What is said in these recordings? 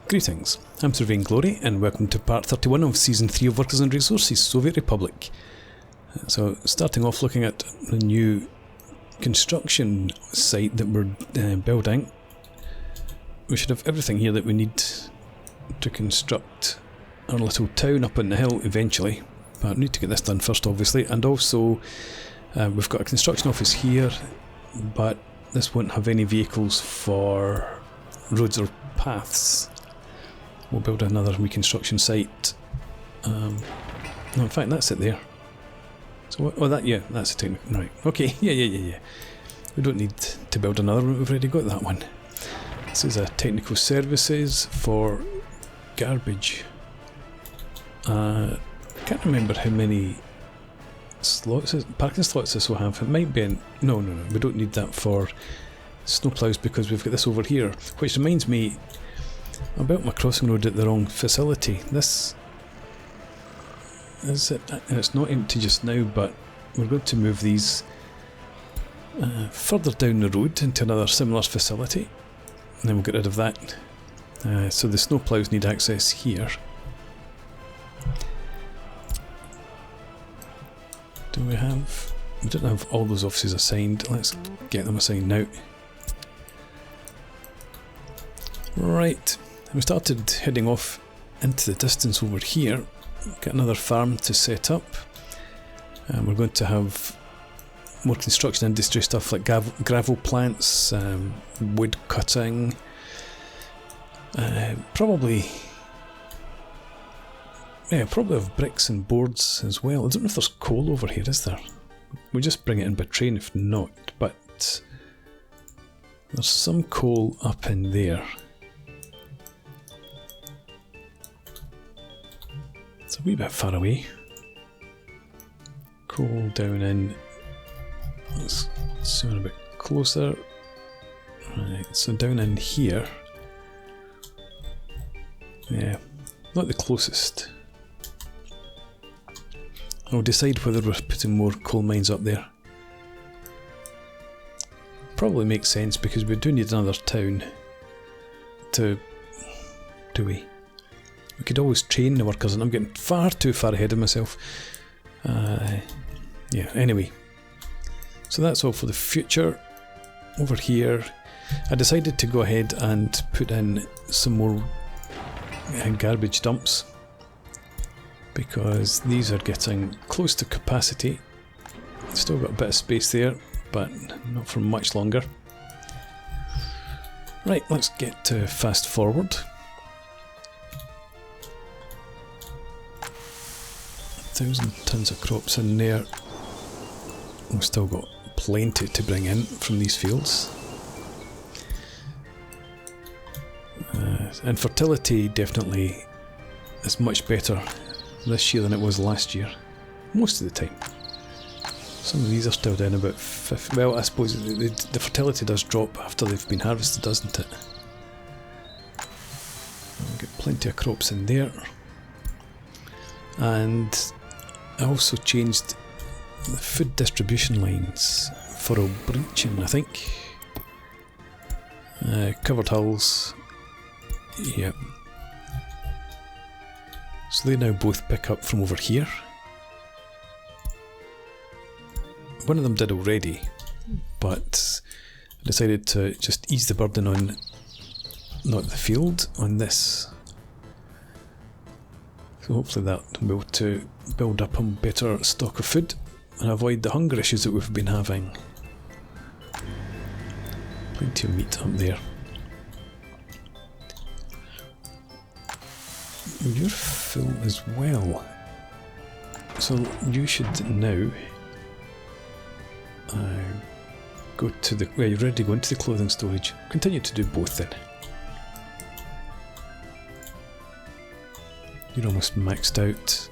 Greetings, I'm Sir Vainglory and welcome to part 31 of Season 3 of Workers and Resources, Soviet Republic. So, starting off looking at the new construction site that we're building. We should have everything here that we need to construct our little town up on the hill eventually. But I need to get this done first, obviously. And also, we've got a construction office here, but this won't have any vehicles for roads or paths. We'll build another reconstruction site. No, in fact, that's it there. So, that's a technical. Right, okay, yeah. We don't need to build another one, we've already got that one. This is a technical services for garbage. Can't remember how many parking slots this will have. It might be in. No, we don't need that for snowplows because we've got this over here. Which reminds me, I built my crossing road at the wrong facility. This is it, and it's not empty just now, but we're going to move these further down the road into another similar facility, and then we'll get rid of that. So the snowplows need access here. We don't have all those offices assigned. Let's get them assigned now. Right, we started heading off into the distance over here. Got another farm to set up. We're going to have more construction industry stuff like gravel plants, wood cutting, probably have bricks and boards as well. I don't know if there's coal over here, is there? We'll just bring it in by train if not, but there's some coal up in there. It's a wee bit far away. Coal down in. Let's zoom in a bit closer. Right, so down in here. Yeah, not the closest. I'll decide whether we're putting more coal mines up there. Probably makes sense because we do need another town to. Do we? We could always train the workers, and I'm getting far too far ahead of myself. Yeah, anyway. So that's all for the future. Over here, I decided to go ahead and put in some more garbage dumps, because these are getting close to capacity. Still got a bit of space there, but not for much longer. Right, let's get to fast forward. 1,000 tons of crops in there. We've still got plenty to bring in from these fields. And fertility definitely is much better this year than it was last year, most of the time. Some of these are still down about 50. Well, I suppose the fertility does drop after they've been harvested, doesn't it? We've got plenty of crops in there. And I also changed the food distribution lines for a breaching, I think. Covered hulls. Yep. So they now both pick up from over here. One of them did already, but I decided to just ease the burden on, not the field, on this. So hopefully that will be able to build up a better stock of food and avoid the hunger issues that we've been having. Plenty of meat up there. You're full as well. So you should now go to the. Well, you're ready to go into the clothing storage. Continue to do both then. You're almost maxed out.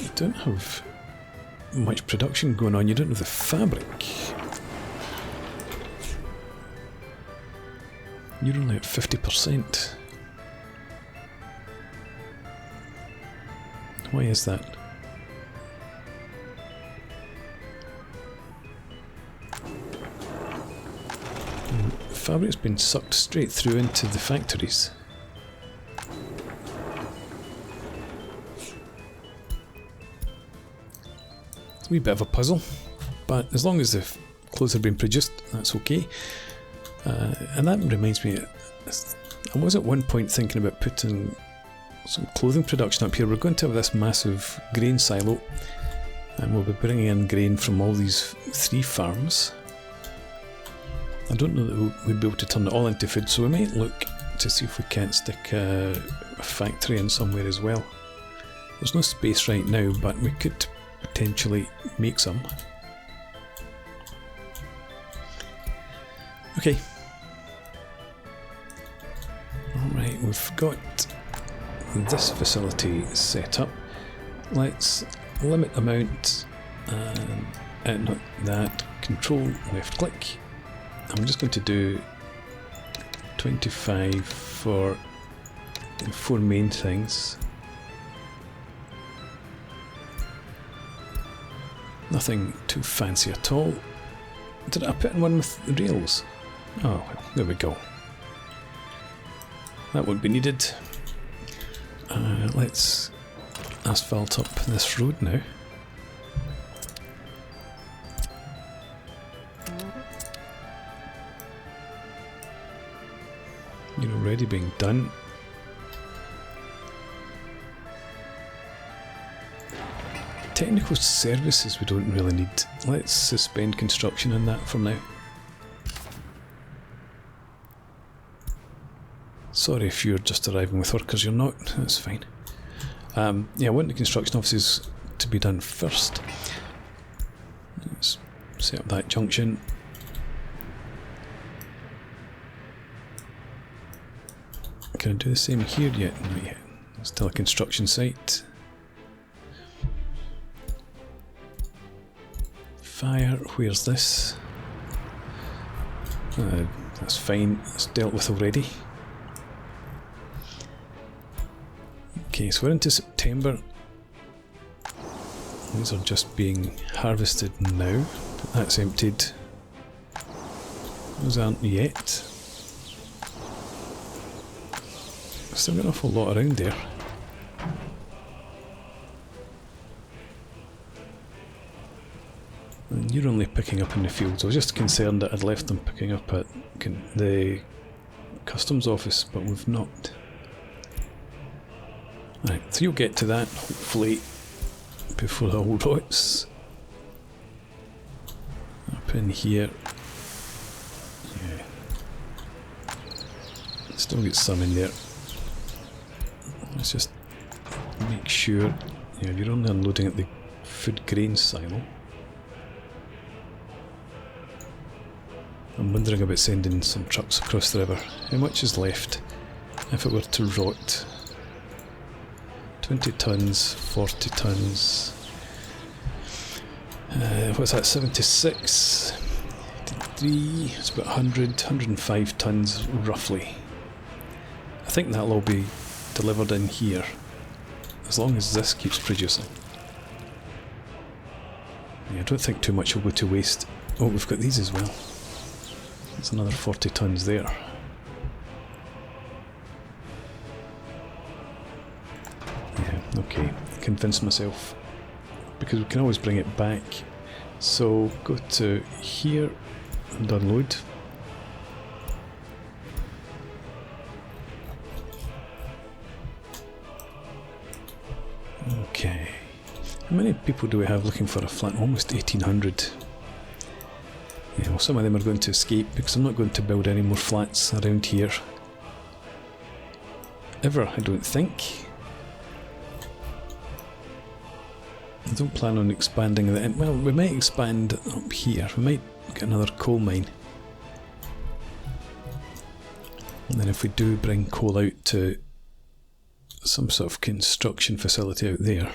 You don't have much production going on. You don't have the fabric. You're only at 50%. Why is that? fabric's been sucked straight through into the factories. It's a wee bit of a puzzle, but as long as the clothes are being produced, that's okay. And that reminds me, I was at one point thinking about putting some clothing production up here. We're going to have this massive grain silo, and we'll be bringing in grain from all these 3 farms. I don't know that we'll be able to turn it all into food, so we might look to see if we can't stick a factory in somewhere as well. There's no space right now, but we could potentially make some. Okay. Alright, we've got this facility set up. Let's limit amount, and not that, control left click. I'm just going to do 25 for 4 main things. Nothing too fancy at all. Did I put in one with the rails? Oh, well, there we go. That won't be needed. Let's asphalt up this road now. You're already being done. Technical services we don't really need. Let's suspend construction on that for now. Sorry if you're just arriving with workers, you're not, that's fine. Yeah, I want the construction offices to be done first. Let's set up that junction. Can I do the same here yet? Not yet. It's still a construction site. Fire, where's this? That's fine, that's dealt with already. Okay, so we're into September. These are just being harvested now. That's emptied. Those aren't yet. Still got an awful lot around there. And you're only picking up in the fields. I was just concerned that I'd left them picking up at the customs office, but we've not. Right, so you'll get to that, hopefully, before the whole rots. Up in here. Yeah. Still get some in there. Let's just make sure, yeah, you're only unloading at the food grain silo. I'm wondering about sending some trucks across the river. How much is left if it were to rot? 20 tons, 40 tons. What's that, 76? 83, it's about 100, 105 tons roughly. I think that'll all be delivered in here, as long as this keeps producing. Yeah, I don't think too much will go to waste. Oh, we've got these as well. There's another 40 tons there. Yeah, okay, convince myself, because we can always bring it back. So go to here and unload. Okay, how many people do we have looking for a flat? Almost 1800. Yeah, well, some of them are going to escape because I'm not going to build any more flats around here. Ever, I don't think. I don't plan on expanding that. Well, we might expand up here. We might get another coal mine. And then if we do bring coal out to some sort of construction facility out there,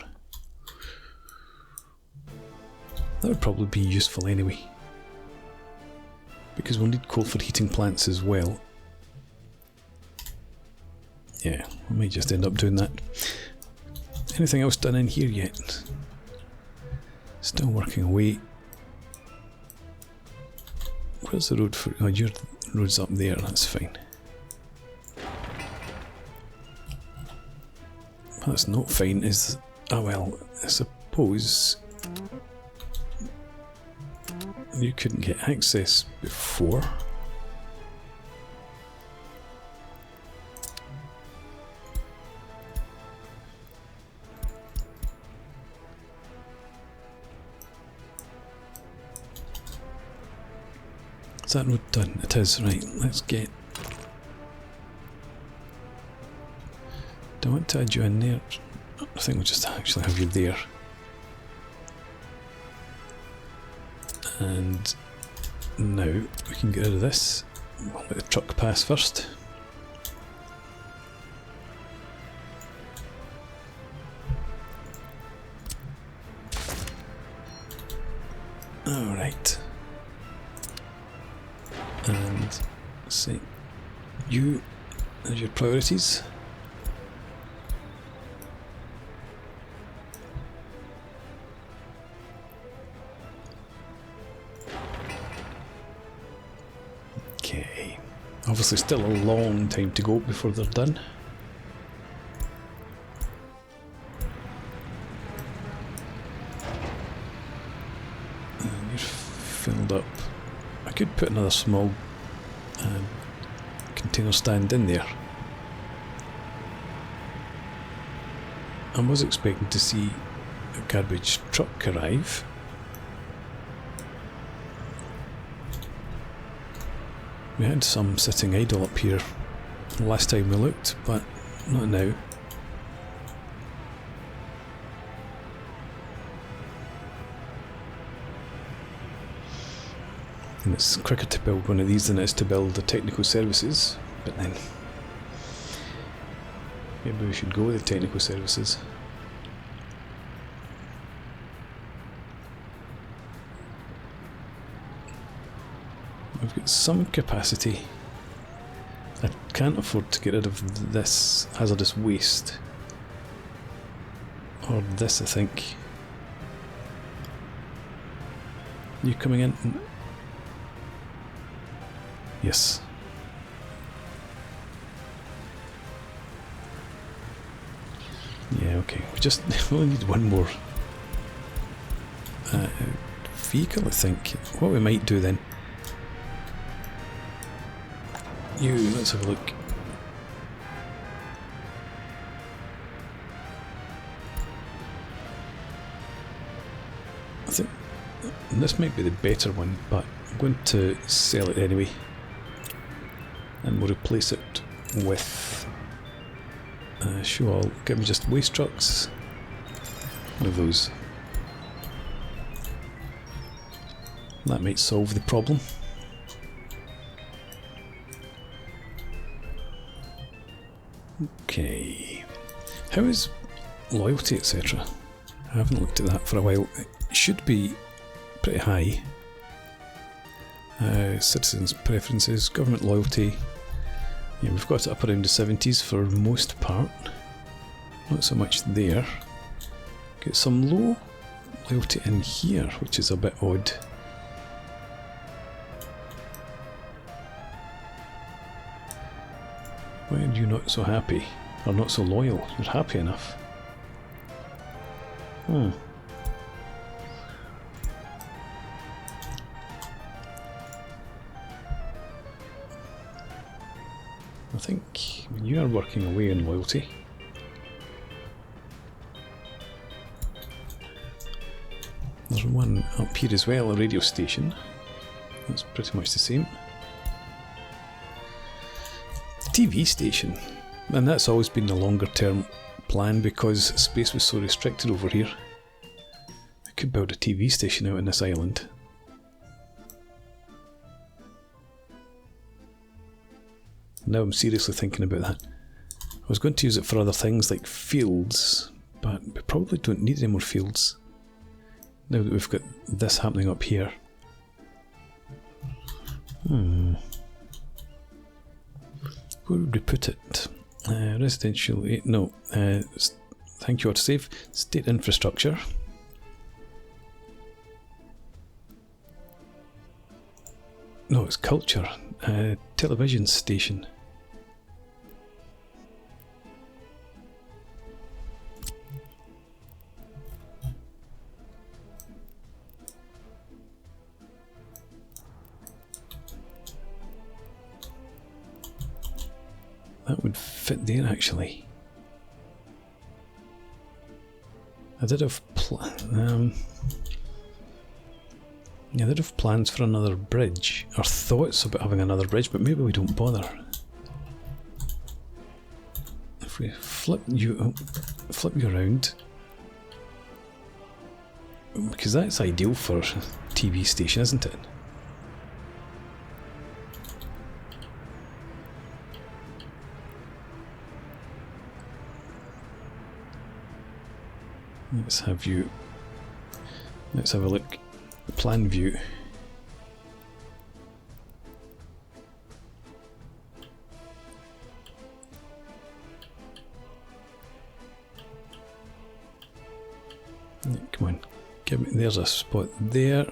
that would probably be useful anyway, because we'll need coal for heating plants as well. Yeah, we might just end up doing that. Anything else done in here yet? Still working away. Where's the road for... Oh, you're roads up there, that's fine. What's not fine is, oh well, I suppose you couldn't get access before. Is that road done? It is, right, let's get... Do I want to add you in there? I think we'll just actually have you there. And now we can get rid of this. We'll let the truck pass first. Alright. And say you as your priorities. Okay. Obviously still a long time to go before they're done. And you're filled up. I could put another small container stand in there. I was expecting to see a garbage truck arrive. We had some sitting idle up here last time we looked, but not now. And it's quicker to build one of these than it is to build the technical services, but then maybe we should go with the technical services. We've got some capacity. I can't afford to get rid of this hazardous waste. Or this, I think. You coming in? Yes. Yeah, okay. We only need one more vehicle, I think. What we might do then. Let's have a look. I think this might be the better one, but I'm going to sell it anyway. And we'll replace it with show all. Give me just waste trucks. One of those. That might solve the problem. Okay. How is loyalty, etc.? I haven't looked at that for a while. It should be pretty high. Citizens' preferences, government loyalty. Yeah, we've got it up around the 70s for most part. Not so much there. Get some low loyalty in here, which is a bit odd. Why are you not so happy? Or not so loyal? You're happy enough. I think you are working away in loyalty. There's one up here as well, a radio station. That's pretty much the same. TV station, and that's always been the longer term plan because space was so restricted over here. I could build a TV station out on this island. Now I'm seriously thinking about that. I was going to use it for other things like fields, but we probably don't need any more fields now that we've got this happening up here. Where would we put it? Residential, no, thank you, autosave. State infrastructure. No, it's culture. television station. That would fit there, actually. I did have yeah, I did have plans for another bridge, or thoughts about having another bridge, but maybe we don't bother. If we flip you around, because that's ideal for a TV station, isn't it? Let's have a look. Plan view. Come on, give me. There's a spot there.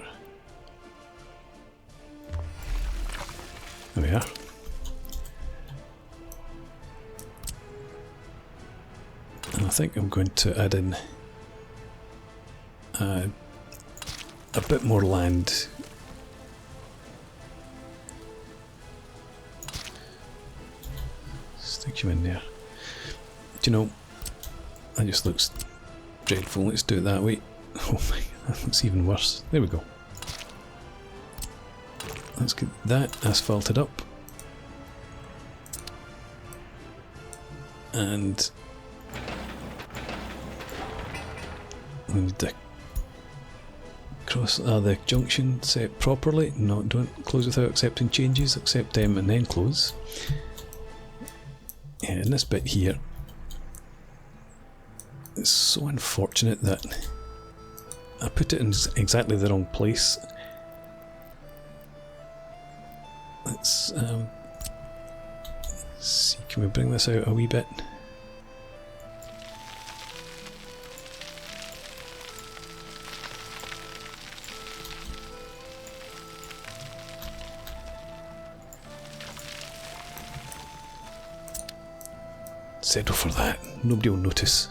There we are. And I think I'm going to add in a bit more land. Stick you in there. Do you know, that just looks dreadful. Let's do it that way. Oh my, that looks even worse. There we go. Let's get that asphalted up. And we need the the junction set properly. No, don't close without accepting changes. Accept them and then close. Yeah, and this bit here, it's so unfortunate that I put it in exactly the wrong place. Let's see, can we bring this out a wee bit? Settle for that, nobody will notice.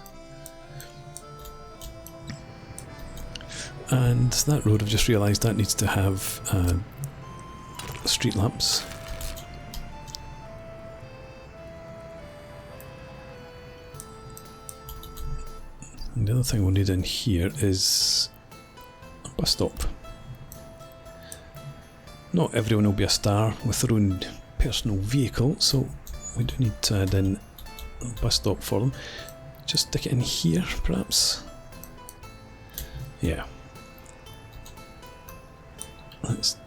And that road, I've just realised that needs to have street lamps. And the other thing we'll need in here is a bus stop. Not everyone will be a star with their own personal vehicle, so we do need to add in a bus stop for them. Just stick it in here, perhaps. Yeah. Let's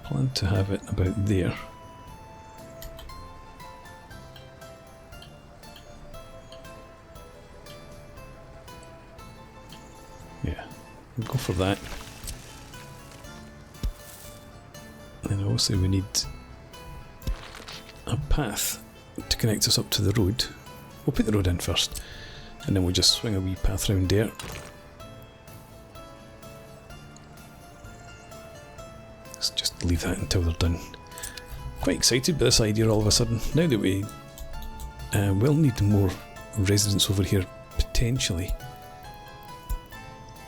plan to have it about there. Yeah, we'll go for that. And also we need a path to connect us up to the road. We'll put the road in first, and then we'll just swing a wee path round there. Let's just leave that until they're done. Quite excited by this idea all of a sudden. Now that we will need more residents over here, potentially.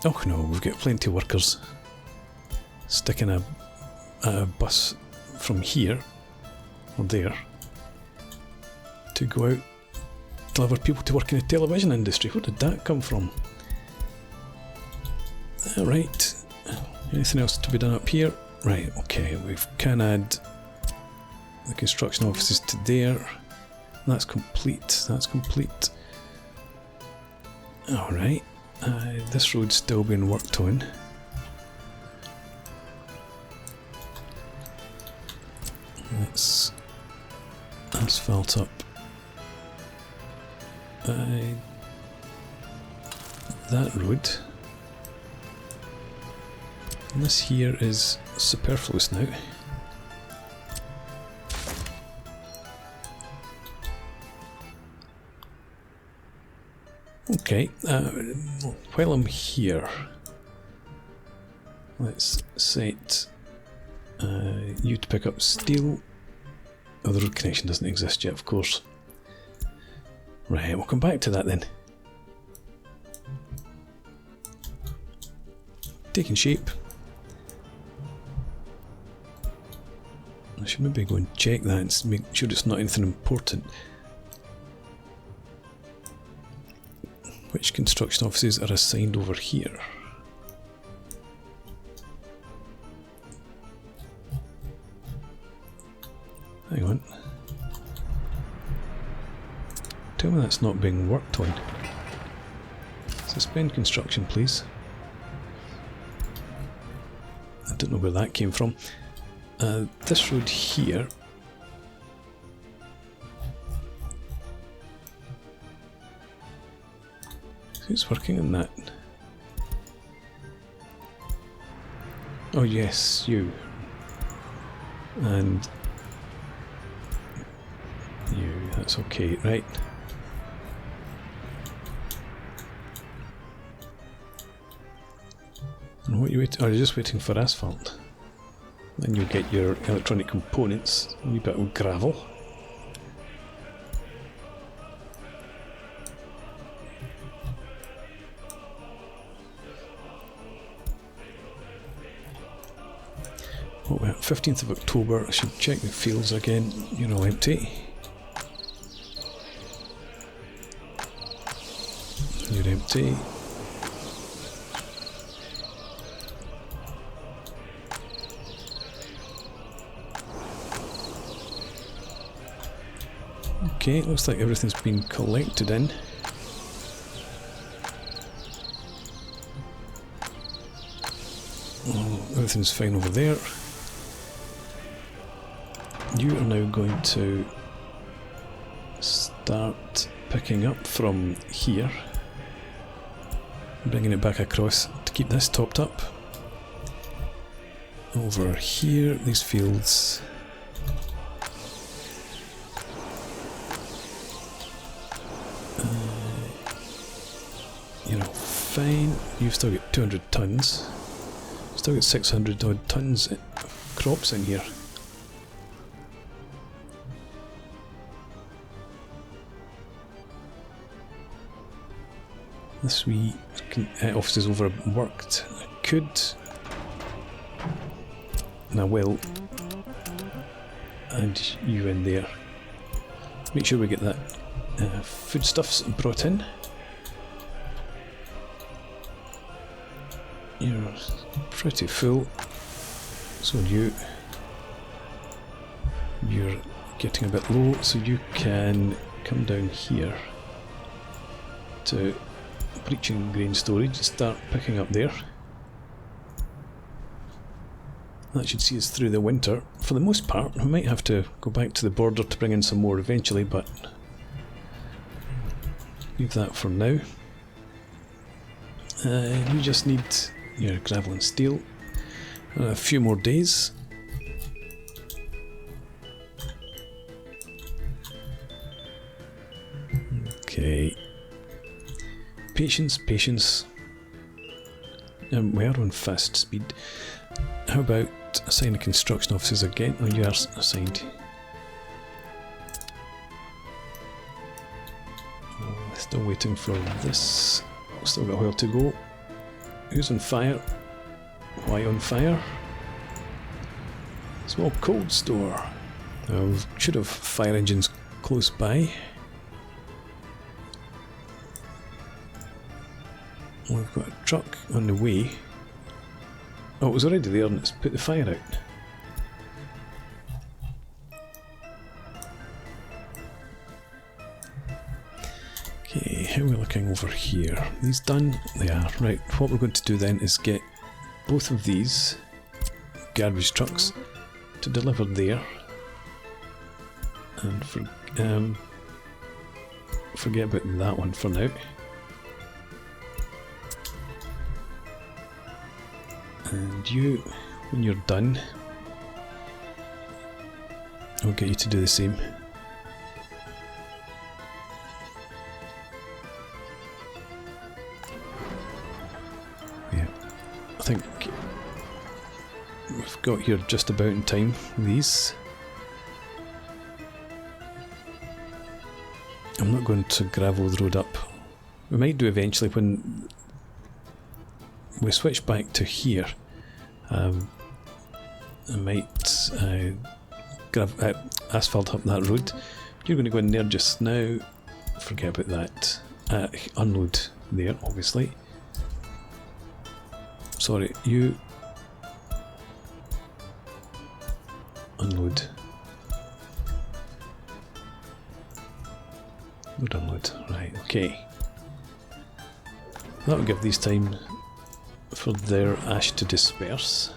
Oh no, we've got plenty of workers. Sticking a bus from here, or there, to go out, deliver people to work in the television industry. Where did that come from? Right, anything else to be done up here? Right, okay, we can add the construction offices to there. That's complete, that's complete. Alright, this road's still being worked on. Let's asphalt up that road. And this here is superfluous now. Okay, while I'm here, let's set You to pick up steel. Oh, the road connection doesn't exist yet, of course. Right, we'll come back to that then. Taking shape. I should maybe go and check that and make sure it's not anything important. Which construction offices are assigned over here? Hang on. Tell me that's not being worked on. Suspend construction, please. I don't know where that came from. This road here. Who's working on that? Oh yes, you. And you, that's okay, right? And what are you waiting? Oh, you're just waiting for asphalt. Then you'll get your electronic components, a wee bit of gravel. What we're at 15th of October, I should check the fields again. You're all empty. You're empty. Okay, looks like everything's been collected in. Oh, everything's fine over there. You are now going to start picking up from here, bringing it back across to keep this topped up. Over here, these fields. Fine, you've still got 200 tons. Still got 600 odd tons of crops in here. This wee office is overworked. I could, and I will, and you in there. Make sure we get that foodstuffs brought in. You're pretty full, so you're getting a bit low, so you can come down here to breaching grain storage, start picking up there. That should see us through the winter. For the most part, we might have to go back to the border to bring in some more eventually, but leave that for now. You just need your gravel and steel. A few more days. Okay. Patience, patience. We are on fast speed. How about assign the construction offices again? Oh, you are assigned. Oh, still waiting for this. Still got a while to go. Who's on fire? Why on fire? Small cold store. We should have fire engines close by. We've got a truck on the way. Oh, it was already there and it's put the fire out. Okay, how are we looking over here? These done? They are. Right, what we're going to do then is get both of these garbage trucks to deliver there. And forget about that one for now. And you, when you're done, I'll get you to do the same. Yeah, I think we've got here just about in time, these. I'm not going to gravel the road up. We might do eventually when we switch back to here. I might asphalt up that road. You're going to go in there just now. Forget about that. Unload there, obviously. Sorry, you unload. Load, unload. Right, okay. That will give these time for their ash to disperse.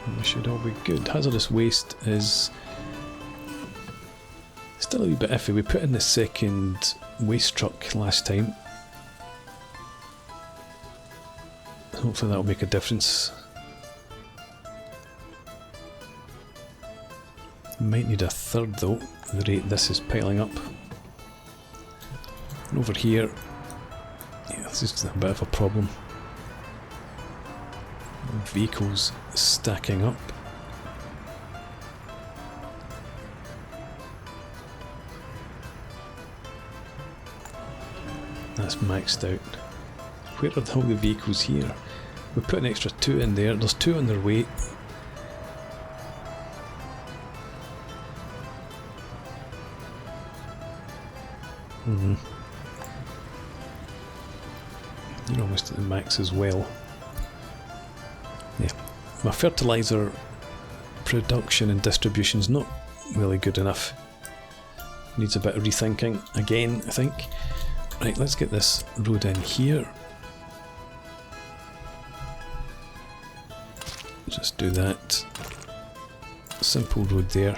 And we should all be good. Hazardous waste is still a wee bit iffy. We put in the second waste truck last time. Hopefully that will make a difference. Might need a third though, the rate this is piling up. And over here, yeah, this is a bit of a problem. Vehicles stacking up. That's maxed out. Where are all the vehicles here? We put an extra 2 in there. There's 2 on their way. You're almost at the max as well. Yeah, my fertiliser production and distribution is not really good enough. Needs a bit of rethinking again, I think. Right, let's get this road in here. Just do that. Simple road there.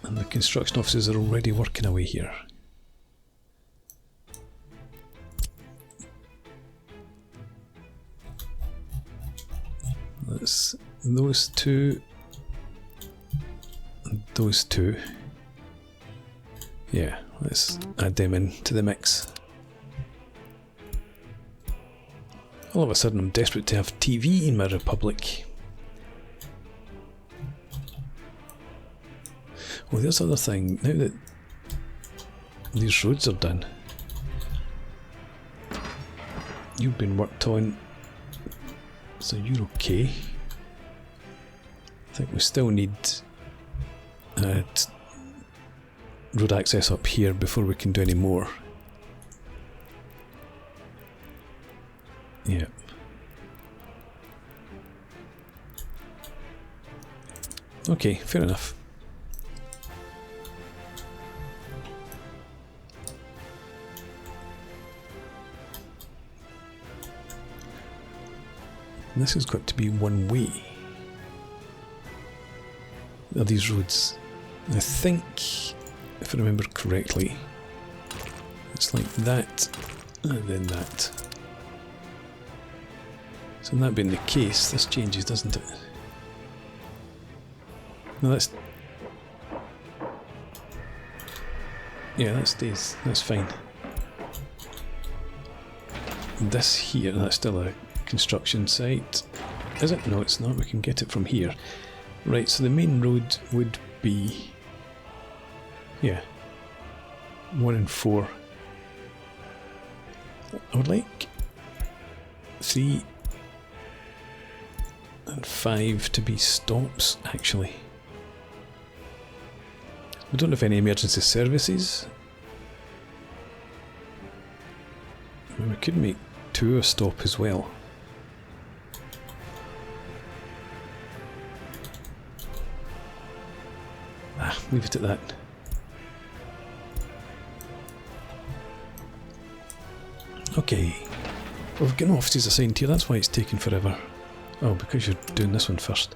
And the construction offices are already working away here. Let's those 2 and those 2. Yeah, let's add them into the mix. All of a sudden I'm desperate to have TV in my republic. Oh, there's the other thing. Now that these roads are done, you've been worked on, so you're okay. I think we still need road access up here before we can do any more. Yeah. Okay, fair enough. And this has got to be one way. Are these roads? I think, if I remember correctly, it's like that and then that. So that being the case, this changes, doesn't it? No, that's... yeah, that stays. That's fine. This here, that's still a construction site. Is it? No, it's not. We can get it from here. Right, so the main road would be... yeah. 1 and 4. I would like 3 and 5 to be stops, actually. We don't have any emergency services. I mean, we could make 2 a stop as well. Leave it at that. Okay. Well, we've got no offices assigned here, that's why it's taking forever. Oh, because you're doing this one first.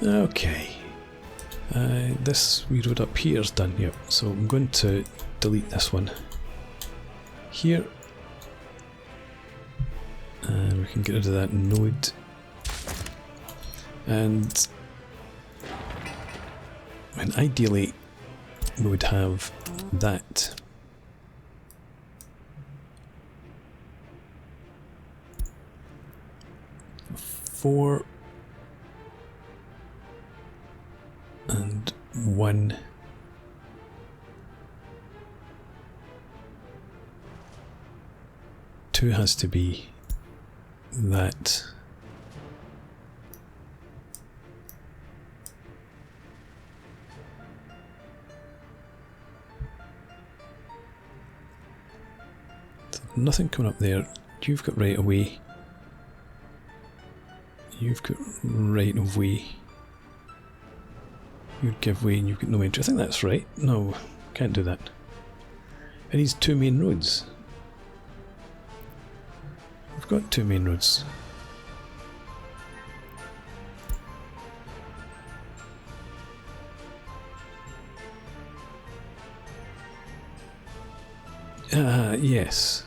Okay. This wee road up here is done, yep. So I'm going to delete this one. Here. And we can get rid of that node. And ideally we would have that. Four and 1. Two has to be that. Nothing coming up there. You've got right away. You've got right of way. You'd give way and you've got no entry. I think that's right. No, can't do that. It needs 2 main roads. We've got 2 main roads. Yes.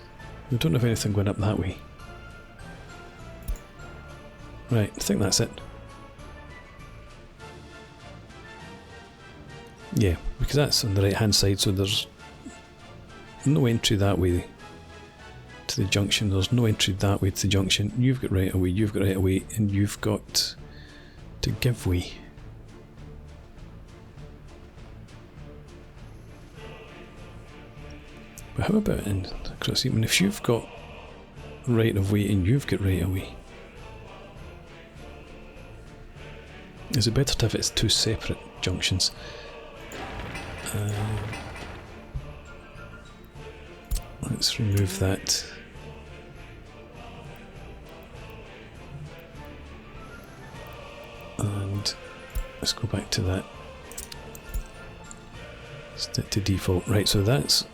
We don't have anything going up that way. Right, I think that's it. Yeah, because that's on the right hand side, so there's no entry that way to the junction, there's no entry that way to the junction. You've got right away, you've got right away, and you've got to give way. But how about in across? I mean, if you've got right of way and you've got right of way, is it better to have it as 2 separate junctions? Let's remove that. And let's go back to that. Set to default. Right, so that's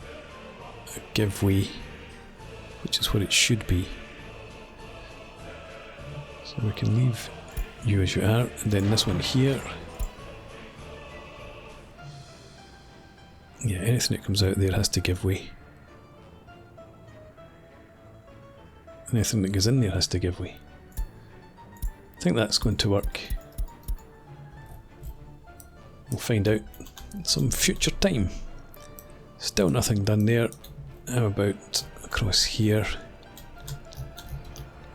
a give way, which is what it should be. So we can leave you as you are, and then this one here. Yeah, anything that comes out there has to give way. Anything that goes in there has to give way. I think that's going to work. We'll find out at some future time. Still nothing done there. How about across here?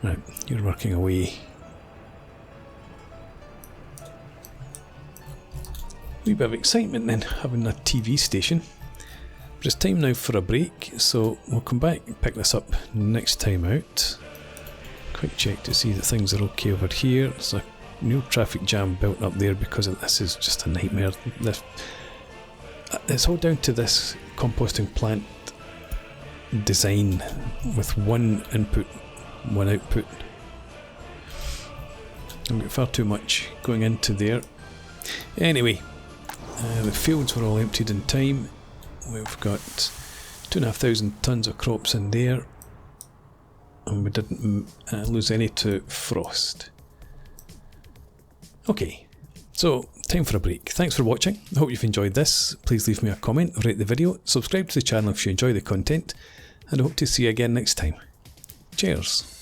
Right, you're working away. Wee bit of excitement then, having a TV station. But it's time now for a break, so we'll come back and pick this up next time out. Quick check to see that things are okay over here. There's a new traffic jam built up there because this is just a nightmare. It's all down to this composting plant design with 1 input, 1 output. I've got far too much going into there. Anyway, the fields were all emptied in time. We've got 2,500 tons of crops in there, and we didn't lose any to frost. Okay, so time for a break. Thanks for watching. I hope you've enjoyed this. Please leave me a comment, rate the video, subscribe to the channel if you enjoy the content, and I hope to see you again next time. Cheers.